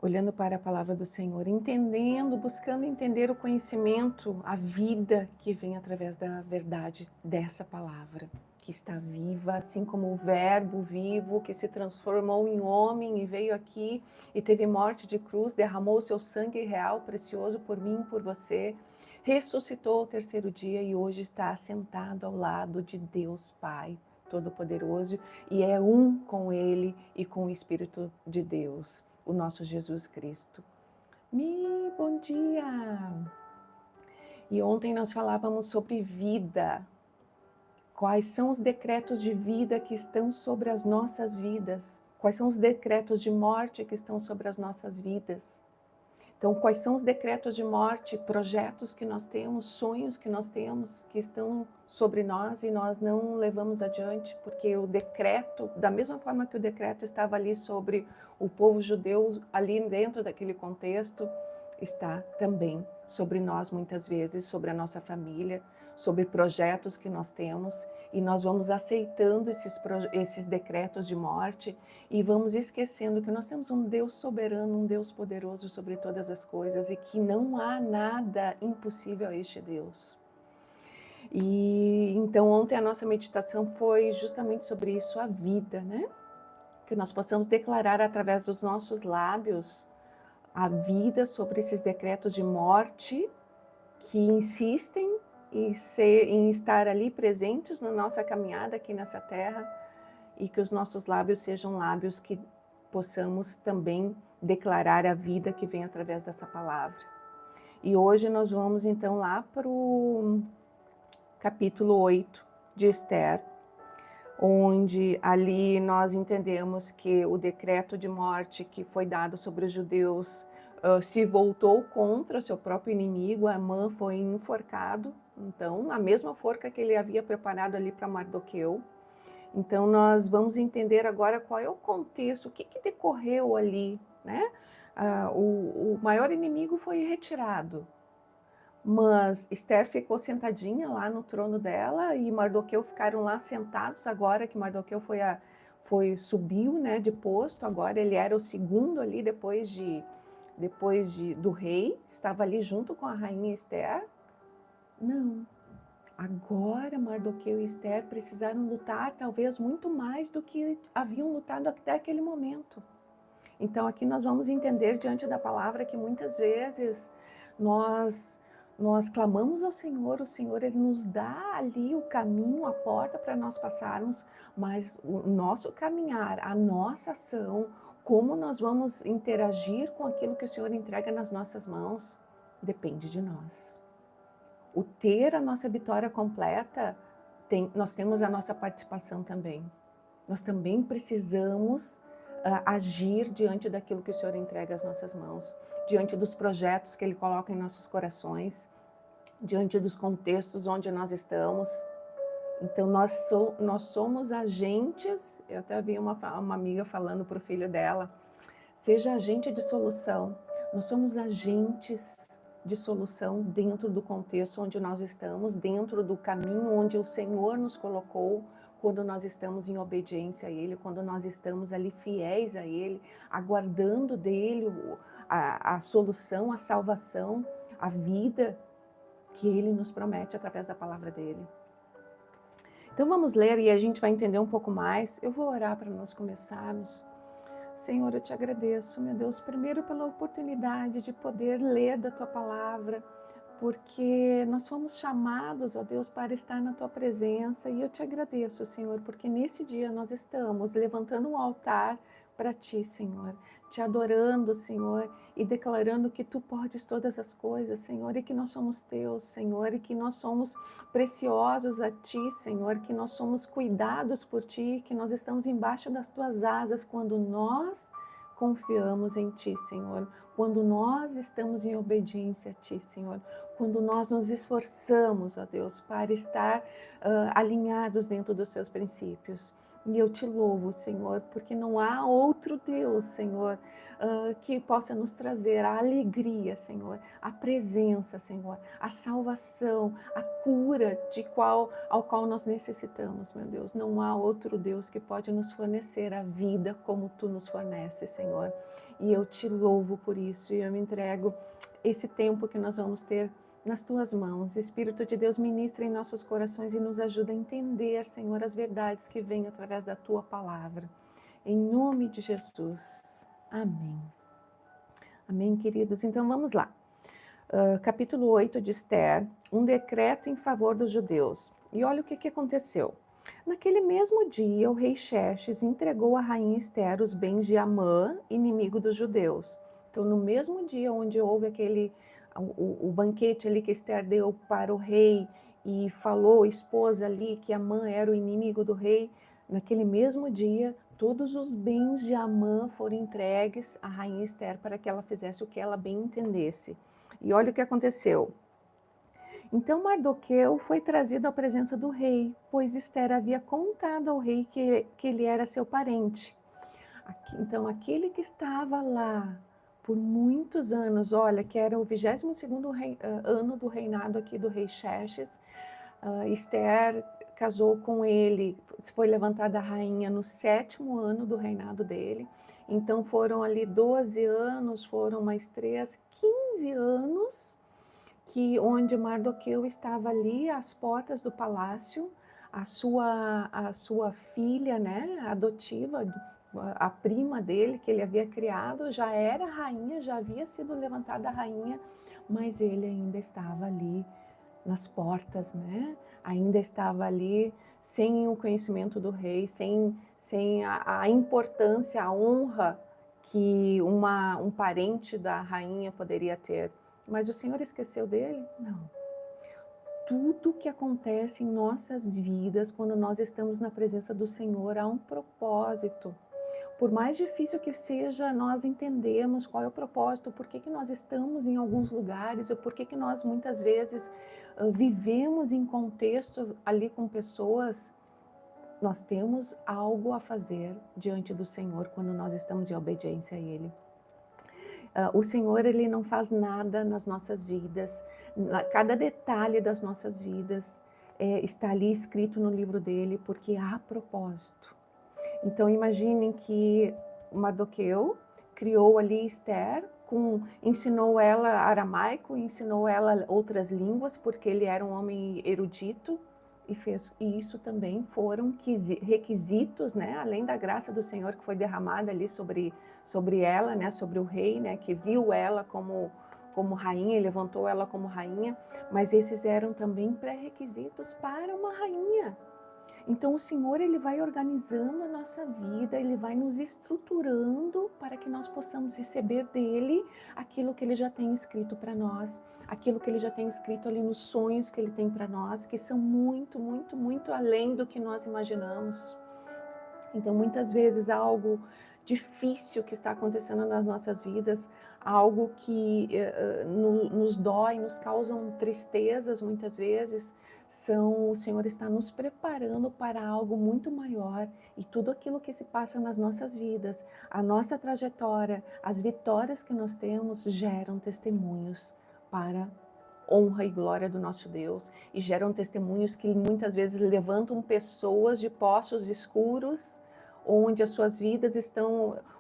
olhando para a palavra do Senhor, entendendo, buscando entender o conhecimento, a vida que vem através da verdade dessa palavra, que está viva, assim como o verbo vivo que se transformou em homem e veio aqui e teve morte de cruz, derramou o seu sangue real, precioso por mim, por você, ressuscitou ao terceiro dia e hoje está sentado ao lado de Deus Pai Todo-Poderoso e é um com Ele e com o Espírito de Deus, o nosso Jesus Cristo. Bom dia! E ontem nós falávamos sobre vida. Quais são os decretos de vida que estão sobre as nossas vidas? Quais são os decretos de morte que estão sobre as nossas vidas? Então, quais são os decretos de morte, projetos que nós temos, sonhos que nós temos, que estão sobre nós e nós não levamos adiante, porque o decreto, da mesma forma que o decreto estava ali sobre o povo judeu, ali dentro daquele contexto, está também sobre nós muitas vezes, sobre a nossa família, sobre projetos que nós temos, e nós vamos aceitando esses decretos de morte e vamos esquecendo que nós temos um Deus soberano, um Deus poderoso sobre todas as coisas e que não há nada impossível a este Deus. E então ontem a nossa meditação foi justamente sobre isso, a vida, né? Que nós possamos declarar através dos nossos lábios a vida sobre esses decretos de morte que insistem em estar ali presentes na nossa caminhada aqui nessa terra, e que os nossos lábios sejam lábios que possamos também declarar a vida que vem através dessa palavra. E hoje nós vamos então lá para o capítulo 8 de Esther, onde ali nós entendemos que o decreto de morte que foi dado sobre os judeus se voltou contra o seu próprio inimigo. Amã foi enforcado, então, a mesma forca que ele havia preparado ali para Mardoqueu. Então, nós vamos entender agora qual é o contexto, o que decorreu ali, né? O maior inimigo foi retirado, mas Esther ficou sentadinha lá no trono dela e Mardoqueu ficaram lá sentados. Agora que Mardoqueu subiu, né, de posto, agora ele era o segundo ali depois do rei, estava ali junto com a rainha Esther. Não. Agora Mardoqueu e Esther precisaram lutar talvez muito mais do que haviam lutado até aquele momento. Então aqui nós vamos entender diante da palavra que muitas vezes nós clamamos ao Senhor, o Senhor ele nos dá ali o caminho, a porta para nós passarmos, mas o nosso caminhar, a nossa ação, como nós vamos interagir com aquilo que o Senhor entrega nas nossas mãos, depende de nós. O ter a nossa vitória completa, nós temos a nossa participação também. Nós também precisamos agir diante daquilo que o Senhor entrega às nossas mãos, diante dos projetos que Ele coloca em nossos corações, diante dos contextos onde nós estamos. Então, nós somos agentes. Eu até vi uma amiga falando para o filho dela, seja agente de solução. Nós somos agentes de solução dentro do contexto onde nós estamos, dentro do caminho onde o Senhor nos colocou, quando nós estamos em obediência a Ele, quando nós estamos ali fiéis a Ele, aguardando dEle a solução, a salvação, a vida que Ele nos promete através da palavra dEle. Então vamos ler e a gente vai entender um pouco mais. Eu vou orar para nós começarmos. Senhor, eu te agradeço, meu Deus, primeiro pela oportunidade de poder ler da Tua Palavra, porque nós fomos chamados, ó Deus, para estar na Tua presença, e eu te agradeço, Senhor, porque nesse dia nós estamos levantando um altar para Ti, Senhor, te adorando, Senhor, e declarando que Tu podes todas as coisas, Senhor, e que nós somos Teus, Senhor, e que nós somos preciosos a Ti, Senhor, que nós somos cuidados por Ti, que nós estamos embaixo das Tuas asas quando nós confiamos em Ti, Senhor, quando nós estamos em obediência a Ti, Senhor, quando nós nos esforçamos, ó Deus, para estar alinhados dentro dos Seus princípios. E eu te louvo, Senhor, porque não há outro Deus, Senhor, que possa nos trazer a alegria, Senhor, a presença, Senhor, a salvação, a cura ao qual nós necessitamos, meu Deus. Não há outro Deus que pode nos fornecer a vida como Tu nos forneces, Senhor. E eu te louvo por isso e eu me entrego esse tempo que nós vamos ter nas Tuas mãos. Espírito de Deus, ministra em nossos corações e nos ajuda a entender, Senhor, as verdades que vêm através da Tua palavra. Em nome de Jesus. Amém. Amém, queridos? Então vamos lá. Capítulo 8 de Esther, um decreto em favor dos judeus. E olha o que aconteceu. Naquele mesmo dia, o rei Xerxes entregou à rainha Esther os bens de Amã, inimigo dos judeus. Então, no mesmo dia onde houve o banquete ali que Esther deu para o rei e falou, expôs ali que Amã era o inimigo do rei, naquele mesmo dia, todos os bens de Amã foram entregues à rainha Esther para que ela fizesse o que ela bem entendesse. E olha o que aconteceu. Então Mardoqueu foi trazido à presença do rei, pois Esther havia contado ao rei que ele era seu parente. Então aquele que estava lá por muitos anos, olha, que era o 22º ano do reinado aqui do rei Xerxes, Esther casou com ele, foi levantada a rainha no 7º ano do reinado dele. Então foram ali 12 anos, foram mais 3, 15 anos, onde Mardoqueu estava ali às portas do palácio, a sua filha, né, adotiva, a prima dele, que ele havia criado, já era rainha, já havia sido levantada a rainha, mas ele ainda estava ali nas portas, né? Ainda estava ali sem o conhecimento do rei, sem a importância, a honra que um parente da rainha poderia ter. Mas o Senhor esqueceu dele? Não. Tudo que acontece em nossas vidas, quando nós estamos na presença do Senhor, há um propósito. Por mais difícil que seja, nós entendemos qual é o propósito, por que nós estamos em alguns lugares, ou por que nós muitas vezes vivemos em contextos ali com pessoas. Nós temos algo a fazer diante do Senhor quando nós estamos em obediência a Ele. O Senhor, Ele não faz nada nas nossas vidas, cada detalhe das nossas vidas está ali escrito no livro dele, porque há propósito. Então imaginem que Mardoqueu criou ali Esther, ensinou ela aramaico, ensinou ela outras línguas, porque ele era um homem erudito, e isso também foram requisitos, né, além da graça do Senhor que foi derramada ali sobre ela, né, sobre o rei, né, que viu ela como rainha, levantou ela como rainha, mas esses eram também pré-requisitos para uma rainha. Então o Senhor, Ele vai organizando a nossa vida, Ele vai nos estruturando para que nós possamos receber dEle aquilo que Ele já tem escrito para nós, aquilo que Ele já tem escrito ali nos sonhos que Ele tem para nós, que são muito, muito, muito além do que nós imaginamos. Então muitas vezes algo difícil que está acontecendo nas nossas vidas, algo que nos dói, nos causam tristezas muitas vezes, o Senhor está nos preparando para algo muito maior, e tudo aquilo que se passa nas nossas vidas, a nossa trajetória, as vitórias que nós temos geram testemunhos para honra e glória do nosso Deus, e geram testemunhos que muitas vezes levantam pessoas de poços escuros, onde as suas vidas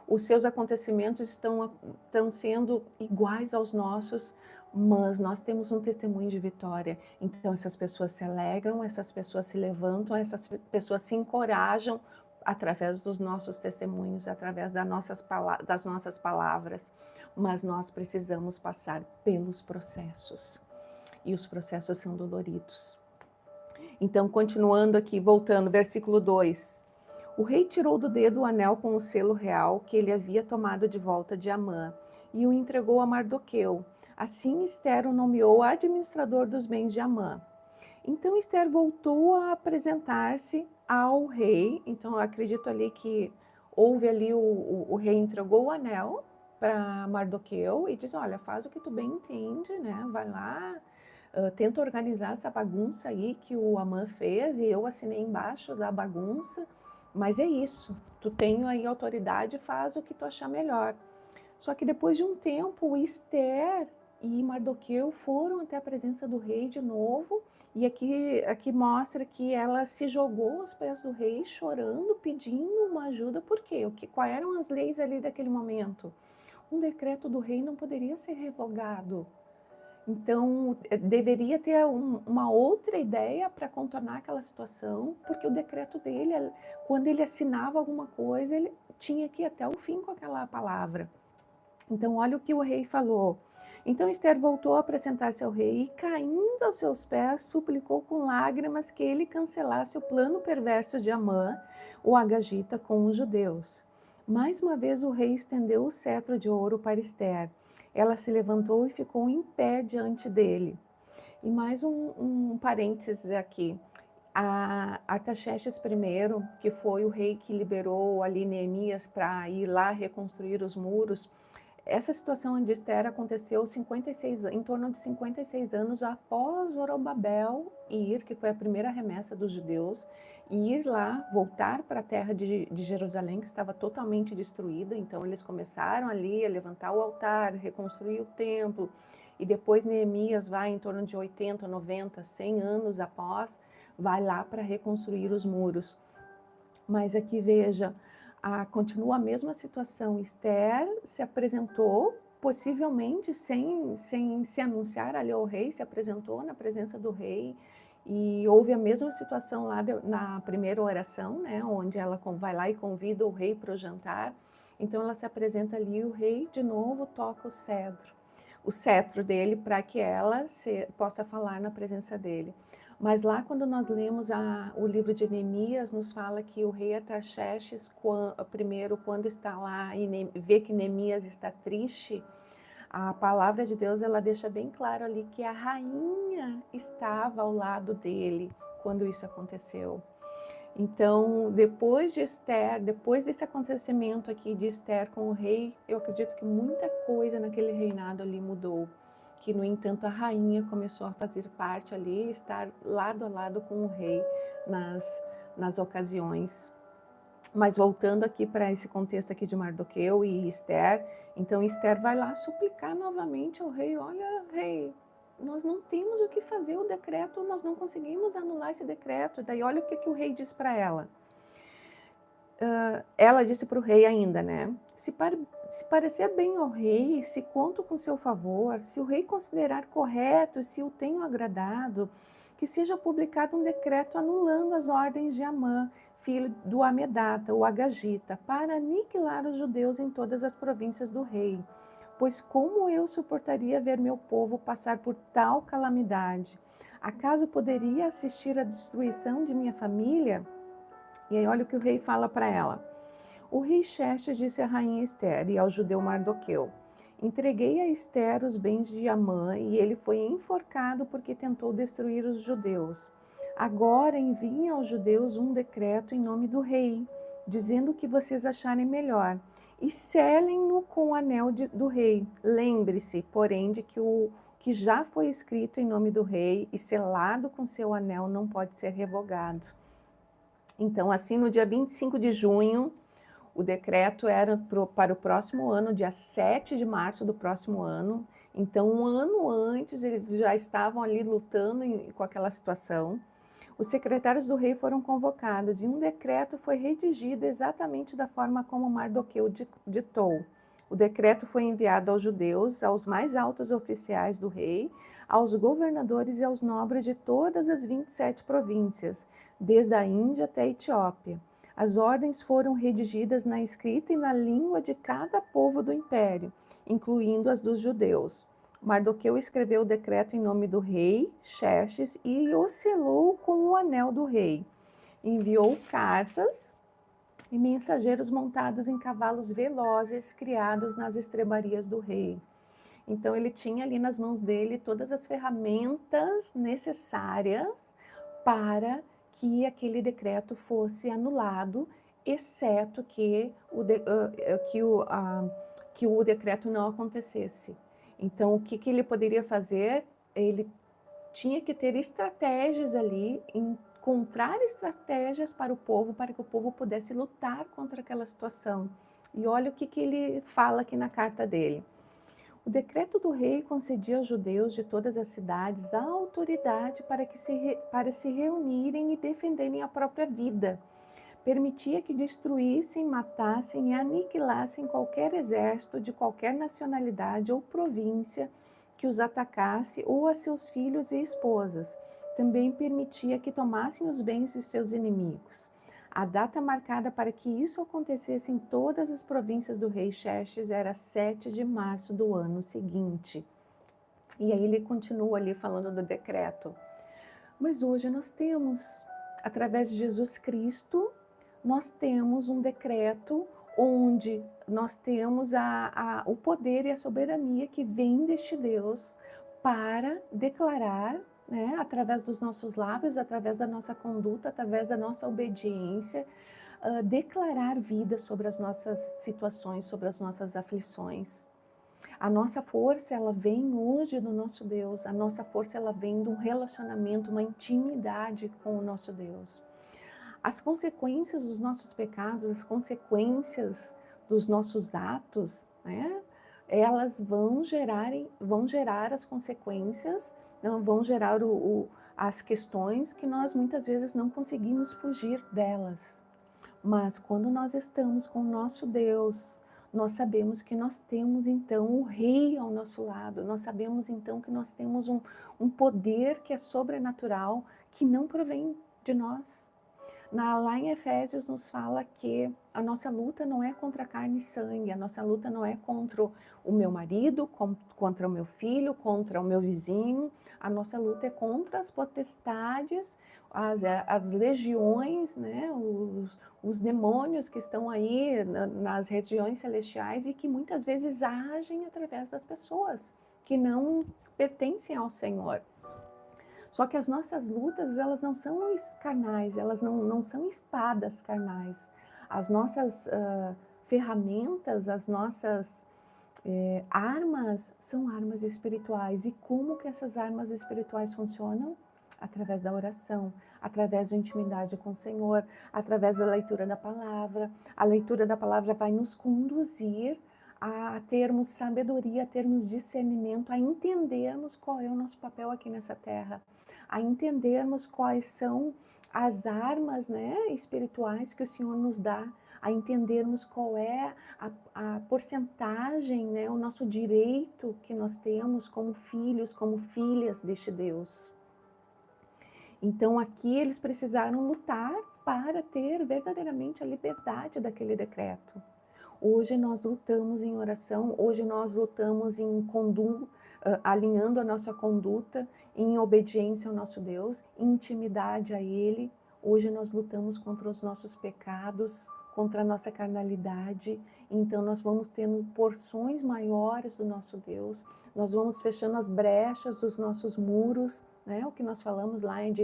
os seus acontecimentos estão sendo iguais aos nossos, mas nós temos um testemunho de vitória. Então essas pessoas se alegram, essas pessoas se levantam, essas pessoas se encorajam através dos nossos testemunhos, através das nossas palavras. Mas nós precisamos passar pelos processos. E os processos são doloridos. Então, continuando aqui, voltando, versículo 2. O rei tirou do dedo o anel com o selo real que ele havia tomado de volta de Amã e o entregou a Mardoqueu. Assim Esther o nomeou administrador dos bens de Amã. Então Esther voltou a apresentar-se ao rei. Então eu acredito ali que houve ali, o rei entregou o anel para Mardoqueu e diz, olha, faz o que tu bem entende, né? Vai lá, tenta organizar essa bagunça aí que o Amã fez, e eu assinei embaixo da bagunça, mas é isso, tu tem aí autoridade, faz o que tu achar melhor. Só que depois de um tempo, Esther e Mardoqueu foram até a presença do rei de novo, e aqui mostra que ela se jogou aos pés do rei, chorando, pedindo uma ajuda. Por quê? Quais eram as leis ali daquele momento? Um decreto do rei não poderia ser revogado. Então, deveria ter uma outra ideia para contornar aquela situação, porque o decreto dele, quando ele assinava alguma coisa, ele tinha que ir até o fim com aquela palavra. Então, olha o que o rei falou. Então, Esther voltou a apresentar-se ao rei e, caindo aos seus pés, suplicou com lágrimas que ele cancelasse o plano perverso de Amã, o Agagita, com os judeus. Mais uma vez, o rei estendeu o cetro de ouro para Esther. Ela se levantou e ficou em pé diante dele. E mais um parênteses aqui. Artaxerxes I, que foi o rei que liberou ali Neemias para ir lá reconstruir os muros, essa situação de Esther aconteceu em torno de 56 anos após Zorobabel ir, que foi a primeira remessa dos judeus, ir lá, voltar para a terra de Jerusalém, que estava totalmente destruída. Então eles começaram ali a levantar o altar, reconstruir o templo, e depois Neemias vai em torno de 80, 90, 100 anos após, vai lá para reconstruir os muros. Mas aqui veja, continua a mesma situação. Esther se apresentou, possivelmente sem se anunciar ali ao rei, se apresentou na presença do rei, e houve a mesma situação lá na primeira oração, né, onde ela vai lá e convida o rei para o jantar. Então ela se apresenta ali e o rei de novo toca o cetro dele, para que ela possa falar na presença dele. Mas lá, quando nós lemos o livro de Neemias, nos fala que o rei Artaxerxes, primeiro, quando está lá e vê que Neemias está triste, a palavra de Deus ela deixa bem claro ali que a rainha estava ao lado dele quando isso aconteceu. Então, depois de Esther, depois desse acontecimento aqui de Esther com o rei, eu acredito que muita coisa naquele reinado ali mudou. Que, no entanto, a rainha começou a fazer parte ali, estar lado a lado com o rei nas ocasiões. Mas voltando aqui para esse contexto aqui de Mardoqueu e Esther, então Esther vai lá suplicar novamente ao rei: olha, rei, nós não temos o que fazer, o decreto, nós não conseguimos anular esse decreto. Daí olha o que o rei diz para ela. Ela disse para o rei ainda, né? Se parecer bem ao rei, se conto com seu favor, se o rei considerar correto, se o tenho agradado, que seja publicado um decreto anulando as ordens de Amã, filho do Amedata, o Agagita, para aniquilar os judeus em todas as províncias do rei. Pois como eu suportaria ver meu povo passar por tal calamidade? Acaso poderia assistir à destruição de minha família? E aí olha o que o rei fala para ela. O rei Xerxes disse à rainha Esther e ao judeu Mardoqueu: entreguei a Esther os bens de Amã e ele foi enforcado porque tentou destruir os judeus. Agora enviem aos judeus um decreto em nome do rei, dizendo o que vocês acharem melhor, e selem-no com o anel do rei. Lembre-se, porém, de que o que já foi escrito em nome do rei e selado com seu anel não pode ser revogado. Então, assim, no dia 25 de junho, o decreto era para o próximo ano, dia 7 de março do próximo ano. Então, um ano antes, eles já estavam ali lutando com aquela situação. Os secretários do rei foram convocados e um decreto foi redigido exatamente da forma como Mardoqueu ditou. O decreto foi enviado aos judeus, aos mais altos oficiais do rei, aos governadores e aos nobres de todas as 27 províncias, desde a Índia até a Etiópia. As ordens foram redigidas na escrita e na língua de cada povo do império, incluindo as dos judeus. Mardoqueu escreveu o decreto em nome do rei Xerxes e o selou com o anel do rei. Enviou cartas e mensageiros montados em cavalos velozes criados nas estrebarias do rei. Então ele tinha ali nas mãos dele todas as ferramentas necessárias para que aquele decreto fosse anulado, exceto que o decreto não acontecesse. Então, o que ele poderia fazer? Ele tinha que ter estratégias ali em encontrar estratégias para o povo, para que o povo pudesse lutar contra aquela situação. E olha o que ele fala aqui na carta dele. O decreto do rei concedia aos judeus de todas as cidades a autoridade para se reunirem e defenderem a própria vida. Permitia que destruíssem, matassem e aniquilassem qualquer exército de qualquer nacionalidade ou província que os atacasse ou a seus filhos e esposas. Também permitia que tomassem os bens de seus inimigos. A data marcada para que isso acontecesse em todas as províncias do rei Xerxes era 7 de março do ano seguinte. E aí ele continua ali falando do decreto. Mas hoje nós temos, através de Jesus Cristo, nós temos um decreto onde nós temos o poder e a soberania que vem deste Deus para declarar, né, através dos nossos lábios, através da nossa conduta, através da nossa obediência, declarar vida sobre as nossas situações, sobre as nossas aflições. A nossa força, ela vem hoje do nosso Deus. A nossa força, ela vem de um relacionamento, uma intimidade com o nosso Deus. As consequências dos nossos pecados, as consequências dos nossos atos, né? Elas vão gerar as consequências, vão gerar as questões que nós muitas vezes não conseguimos fugir delas. Mas quando nós estamos com o nosso Deus, nós sabemos que nós temos então o Rei ao nosso lado, nós sabemos então que nós temos um poder que é sobrenatural, que não provém de nós. Lá em Efésios nos fala que a nossa luta não é contra carne e sangue, a nossa luta não é contra o meu marido, contra o meu filho, contra o meu vizinho, a nossa luta é contra as potestades, as legiões, né, os demônios que estão aí nas regiões celestiais e que muitas vezes agem através das pessoas que não pertencem ao Senhor. Só que as nossas lutas, elas não são carnais, elas não são espadas carnais. As nossas ferramentas, as nossas armas são armas espirituais. E como que essas armas espirituais funcionam? Através da oração, através da intimidade com o Senhor, através da leitura da palavra. A leitura da palavra vai nos conduzir a termos sabedoria, a termos discernimento, a entendermos qual é o nosso papel aqui nessa terra, a entendermos quais são as armas, né, espirituais que o Senhor nos dá, a entendermos qual é a porcentagem, né, o nosso direito que nós temos como filhos, como filhas deste Deus. Então aqui eles precisaram lutar para ter verdadeiramente a liberdade daquele decreto. Hoje nós lutamos em oração, hoje nós lutamos em alinhando a nossa conduta, em obediência ao nosso Deus, em intimidade a Ele. Hoje nós lutamos contra os nossos pecados, contra a nossa carnalidade. Então nós vamos tendo porções maiores do nosso Deus, nós vamos fechando as brechas dos nossos muros, né? O que nós falamos lá em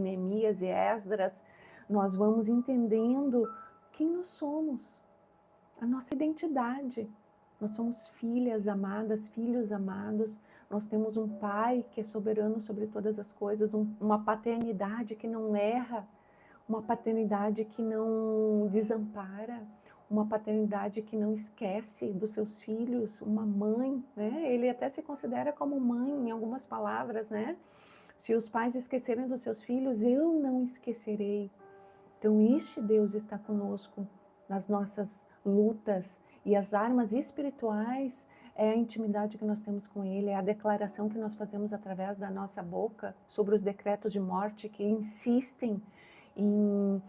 Neemias e Esdras, nós vamos entendendo quem nós somos, a nossa identidade. Nós somos filhas amadas, filhos amados, nós temos um Pai que é soberano sobre todas as coisas, uma paternidade que não erra, uma paternidade que não desampara, uma paternidade que não esquece dos seus filhos, uma mãe, né? Ele até se considera como mãe em algumas palavras, né? Se os pais esquecerem dos seus filhos, eu não esquecerei. Então, este Deus está conosco nas nossas lutas, e as armas espirituais é a intimidade que nós temos com Ele, é a declaração que nós fazemos através da nossa boca sobre os decretos de morte que insistem em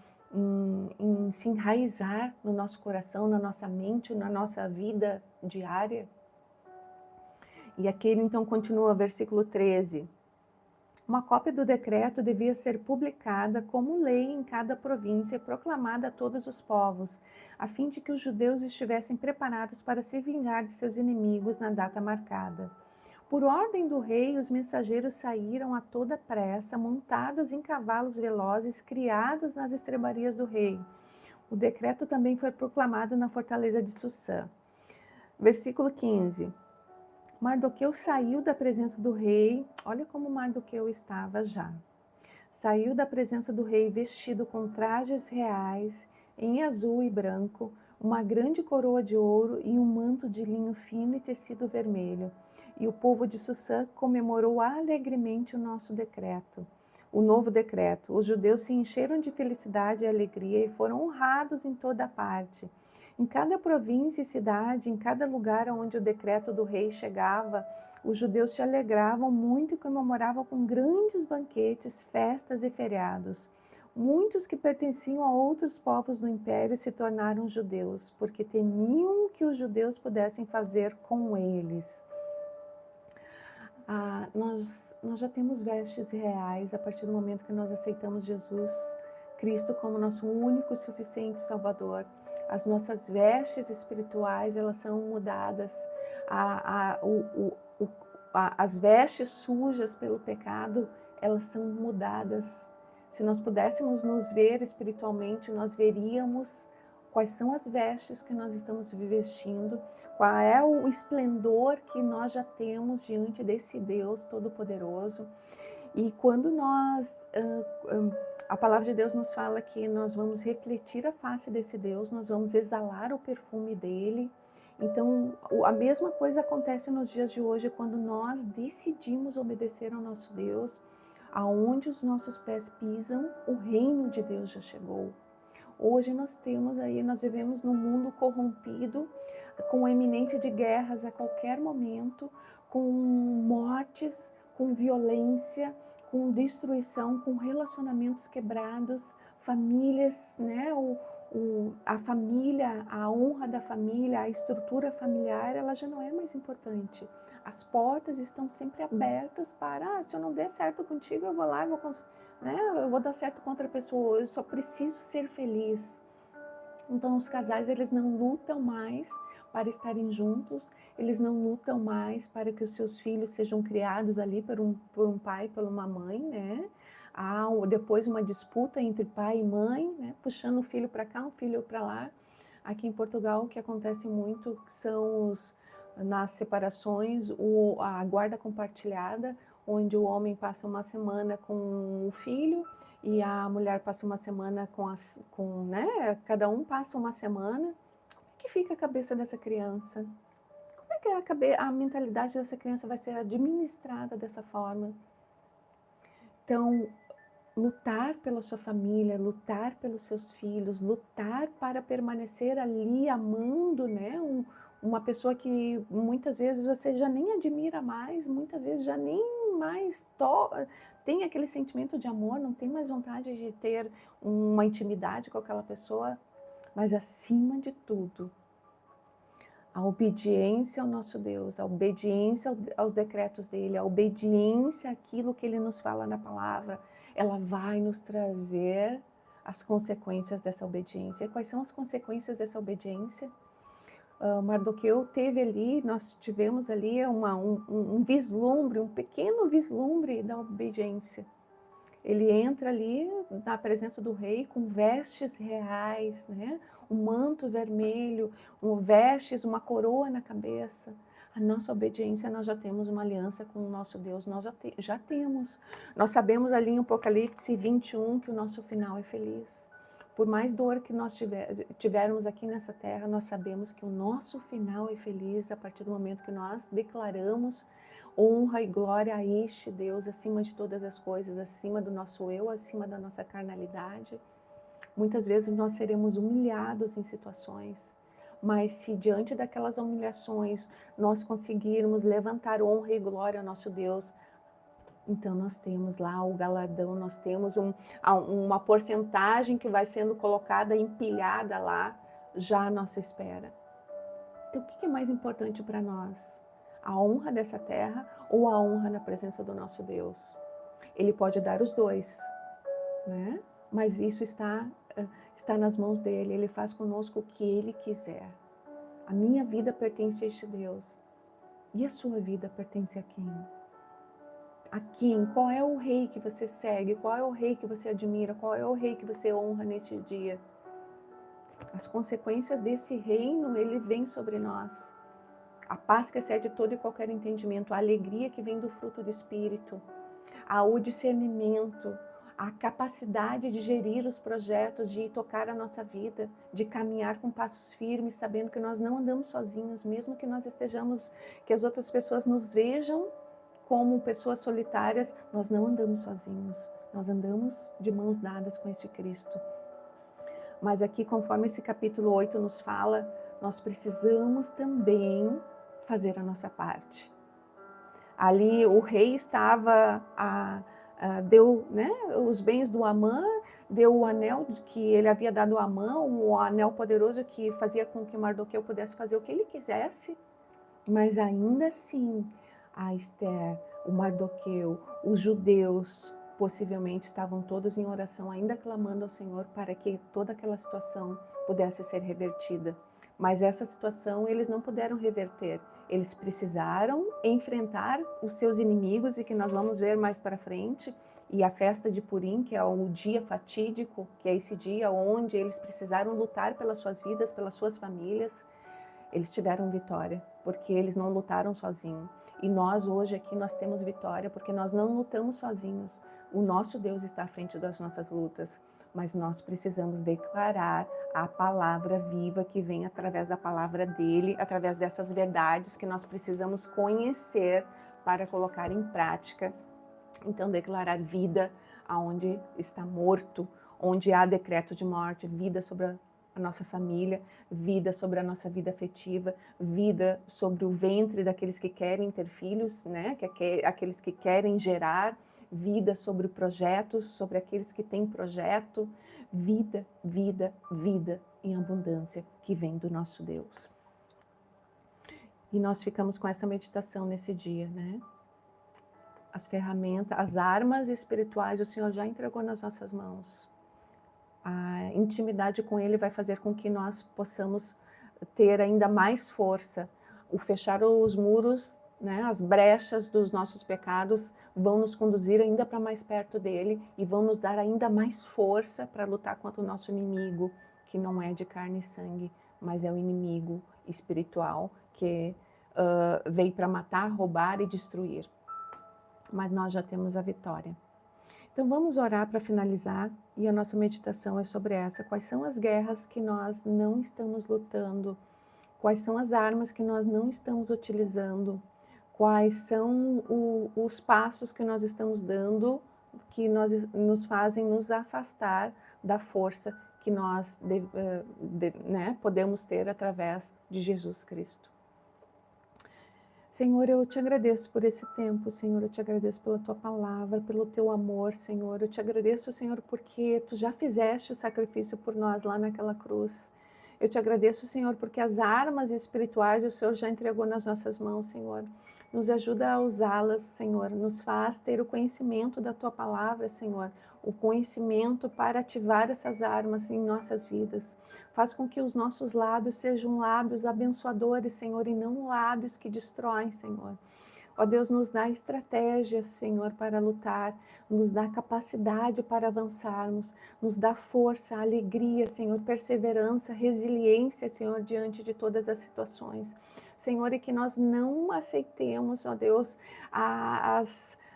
se enraizar no nosso coração, na nossa mente, na nossa vida diária. E aqui ele então continua, versículo 13. Uma cópia do decreto devia ser publicada como lei em cada província e proclamada a todos os povos, a fim de que os judeus estivessem preparados para se vingar de seus inimigos na data marcada. Por ordem do rei, os mensageiros saíram a toda pressa, montados em cavalos velozes criados nas estrebarias do rei. O decreto também foi proclamado na fortaleza de Sussã. Versículo 15. Mardoqueu saiu da presença do rei, olha como Mardoqueu estava já. saiu da presença do rei vestido com trajes reais, em azul e branco, uma grande coroa de ouro e um manto de linho fino e tecido vermelho. E o povo de Susã comemorou alegremente o novo decreto. Os judeus se encheram de felicidade e alegria e foram honrados em toda parte. Em cada província e cidade, em cada lugar onde o decreto do rei chegava, os judeus se alegravam muito e comemoravam com grandes banquetes, festas e feriados. Muitos que pertenciam a outros povos do império se tornaram judeus, porque temiam que os judeus pudessem fazer com eles. Nós já temos vestes reais a partir do momento que nós aceitamos Jesus Cristo como nosso único e suficiente Salvador. As nossas vestes espirituais, elas são mudadas. As vestes sujas pelo pecado, elas são mudadas. Se nós pudéssemos nos ver espiritualmente, nós veríamos quais são as vestes que nós estamos vestindo, qual é o esplendor que nós já temos diante desse Deus Todo-Poderoso. E quando a palavra de Deus nos fala que nós vamos refletir a face desse Deus, nós vamos exalar o perfume dele. Então, a mesma coisa acontece nos dias de hoje, quando nós decidimos obedecer ao nosso Deus. Aonde os nossos pés pisam, o reino de Deus já chegou. Hoje nós vivemos num mundo corrompido, com iminência de guerras a qualquer momento, com mortes, com violência, com destruição, com relacionamentos quebrados, famílias, né? A família, a honra da família, a estrutura familiar, ela já não é mais importante. As portas estão sempre abertas para, se eu não der certo contigo, eu vou lá, eu vou dar certo com outra pessoa, eu só preciso ser feliz. Então os casais, eles não lutam mais para estarem juntos, eles não lutam mais para que os seus filhos sejam criados ali por um pai, por uma mãe, né? Há depois uma disputa entre pai e mãe, né? Puxando o filho para cá, um filho para lá. Aqui em Portugal, o que acontece muito são nas separações, a guarda compartilhada, onde o homem passa uma semana com o filho e a mulher passa uma semana né? Cada um passa uma semana. Como é que fica a cabeça dessa criança? Como é que a mentalidade dessa criança vai ser administrada dessa forma? Então, lutar pela sua família, lutar pelos seus filhos, lutar para permanecer ali amando, né? Uma pessoa que muitas vezes você já nem admira mais, muitas vezes já nem mais tem aquele sentimento de amor, não tem mais vontade de ter uma intimidade com aquela pessoa, mas acima de tudo, a obediência ao nosso Deus, a obediência aos decretos dele, a obediência àquilo que ele nos fala na palavra, ela vai nos trazer as consequências dessa obediência. E quais são as consequências dessa obediência? Mardoqueu teve ali, nós tivemos ali um vislumbre, um pequeno vislumbre da obediência. Ele entra ali na presença do rei com vestes reais, né? Um manto vermelho, vestes, uma coroa na cabeça. A nossa obediência, nós já temos uma aliança com o nosso Deus, nós já temos. Nós sabemos ali em Apocalipse 21 que o nosso final é feliz. Por mais dor que nós tivermos aqui nessa terra, nós sabemos que o nosso final é feliz a partir do momento que nós declaramos honra e glória a este Deus acima de todas as coisas, acima do nosso eu, acima da nossa carnalidade. Muitas vezes nós seremos humilhados em situações, mas se diante daquelas humilhações nós conseguirmos levantar honra e glória ao nosso Deus, então nós temos lá o galardão, nós temos uma porcentagem que vai sendo colocada, empilhada lá, já à nossa espera. Então o que é mais importante para nós? A honra dessa terra ou a honra na presença do nosso Deus? Ele pode dar os dois, né? Mas isso está nas mãos dele, ele faz conosco o que ele quiser. A minha vida pertence a este Deus. E a sua vida pertence a quem? A quem? Qual é o rei que você segue? Qual é o rei que você admira? Qual é o rei que você honra neste dia? As consequências desse reino, ele vem sobre nós. A paz que excede todo e qualquer entendimento, a alegria que vem do fruto do Espírito, o discernimento, a capacidade de gerir os projetos, de tocar a nossa vida, de caminhar com passos firmes, sabendo que nós não andamos sozinhos, mesmo que nós estejamos, que as outras pessoas nos vejam como pessoas solitárias, nós não andamos sozinhos, nós andamos de mãos dadas com este Cristo. Mas aqui, conforme esse capítulo 8 nos fala, nós precisamos também fazer a nossa parte. Ali o rei estava, deu, né, os bens do Amã, deu o anel que ele havia dado a Amã, o anel poderoso que fazia com que Mardoqueu pudesse fazer o que ele quisesse, mas ainda assim, a Esther, o Mardoqueu, os judeus, possivelmente estavam todos em oração, ainda clamando ao Senhor para que toda aquela situação pudesse ser revertida. Mas essa situação eles não puderam reverter. Eles precisaram enfrentar os seus inimigos, e que nós vamos ver mais para frente, e a festa de Purim, que é o dia fatídico, que é esse dia onde eles precisaram lutar pelas suas vidas, pelas suas famílias. Eles tiveram vitória, porque eles não lutaram sozinhos. E nós hoje aqui nós temos vitória, porque nós não lutamos sozinhos. O nosso Deus está à frente das nossas lutas, mas nós precisamos declarar a palavra viva que vem através da palavra dele, através dessas verdades que nós precisamos conhecer para colocar em prática. Então, declarar vida aonde está morto, onde há decreto de morte, vida sobre a nossa família, vida sobre a nossa vida afetiva, vida sobre o ventre daqueles que querem ter filhos, né? Aqueles que querem gerar, vida sobre projetos, sobre aqueles que têm projeto, vida, vida, vida em abundância que vem do nosso Deus. E nós ficamos com essa meditação nesse dia, né? As ferramentas, as armas espirituais o Senhor já entregou nas nossas mãos. A intimidade com Ele vai fazer com que nós possamos ter ainda mais força. O fechar os muros, né, as brechas dos nossos pecados vão nos conduzir ainda para mais perto dele e vão nos dar ainda mais força para lutar contra o nosso inimigo, que não é de carne e sangue, mas é o inimigo espiritual que veio para matar, roubar e destruir. Mas nós já temos a vitória. Então vamos orar para finalizar, e a nossa meditação é sobre essa. Quais são as guerras que nós não estamos lutando? Quais são as armas que nós não estamos utilizando? Quais são os passos que nós estamos dando que nos fazem nos afastar da força que nós podemos ter através de Jesus Cristo? Senhor, eu te agradeço por esse tempo, Senhor, eu te agradeço pela tua palavra, pelo teu amor, Senhor, eu te agradeço, Senhor, porque tu já fizeste o sacrifício por nós lá naquela cruz. Eu te agradeço, Senhor, porque as armas espirituais o Senhor já entregou nas nossas mãos, Senhor. Nos ajuda a usá-las, Senhor, nos faz ter o conhecimento da tua palavra, Senhor, o conhecimento para ativar essas armas em nossas vidas. Faz com que os nossos lábios sejam lábios abençoadores, Senhor, e não lábios que destroem, Senhor. Ó Deus, nos dá estratégias, Senhor, para lutar, nos dá capacidade para avançarmos, nos dá força, alegria, Senhor, perseverança, resiliência, Senhor, diante de todas as situações. Senhor, e que nós não aceitemos, ó Deus,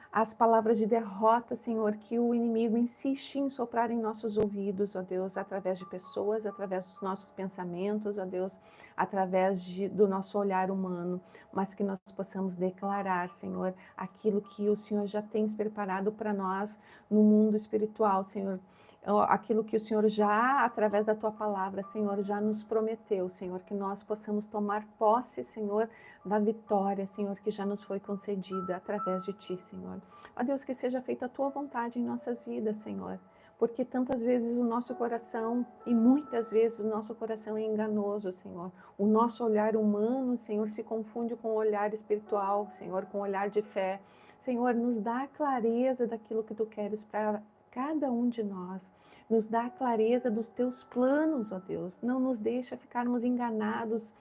as palavras de derrota, Senhor, que o inimigo insiste em soprar em nossos ouvidos, ó Deus, através de pessoas, através dos nossos pensamentos, ó Deus, através do nosso olhar humano, mas que nós possamos declarar, Senhor, aquilo que o Senhor já tem preparado para nós no mundo espiritual, Senhor. Aquilo que o Senhor já, através da tua palavra, Senhor, já nos prometeu, Senhor, que nós possamos tomar posse, Senhor, da vitória, Senhor, que já nos foi concedida através de ti, Senhor. Ó Deus, que seja feita a tua vontade em nossas vidas, Senhor, porque tantas vezes o nosso coração, e muitas vezes o nosso coração é enganoso, Senhor. O nosso olhar humano, Senhor, se confunde com o olhar espiritual, Senhor, com o olhar de fé. Senhor, nos dá a clareza daquilo que tu queres para cada um de nós. Nos dá a clareza dos teus planos, ó Deus. Não nos deixa ficarmos enganados,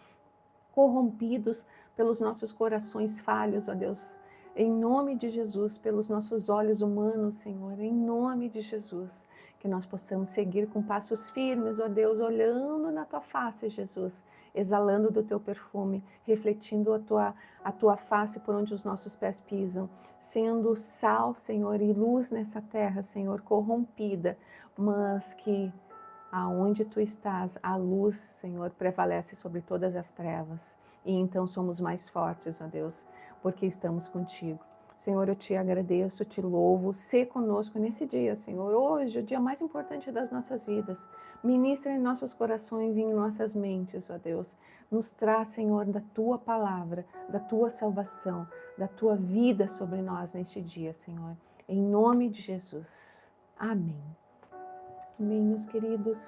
corrompidos pelos nossos corações falhos, ó Deus. Em nome de Jesus, pelos nossos olhos humanos, Senhor, em nome de Jesus, que nós possamos seguir com passos firmes, ó Deus, olhando na tua face, Jesus, exalando do teu perfume, refletindo a tua face por onde os nossos pés pisam, sendo sal, Senhor, e luz nessa terra, Senhor, corrompida, mas que aonde tu estás, a luz, Senhor, prevalece sobre todas as trevas. E então somos mais fortes, ó Deus, porque estamos contigo. Senhor, eu te agradeço, te louvo, sê conosco nesse dia, Senhor. Hoje, o dia mais importante das nossas vidas. Ministra em nossos corações e em nossas mentes, ó Deus. Nos traz, Senhor, da tua palavra, da tua salvação, da tua vida sobre nós neste dia, Senhor. Em nome de Jesus. Amém. Amém, meus queridos.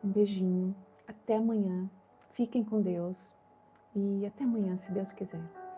Um beijinho. Até amanhã. Fiquem com Deus. E até amanhã, se Deus quiser.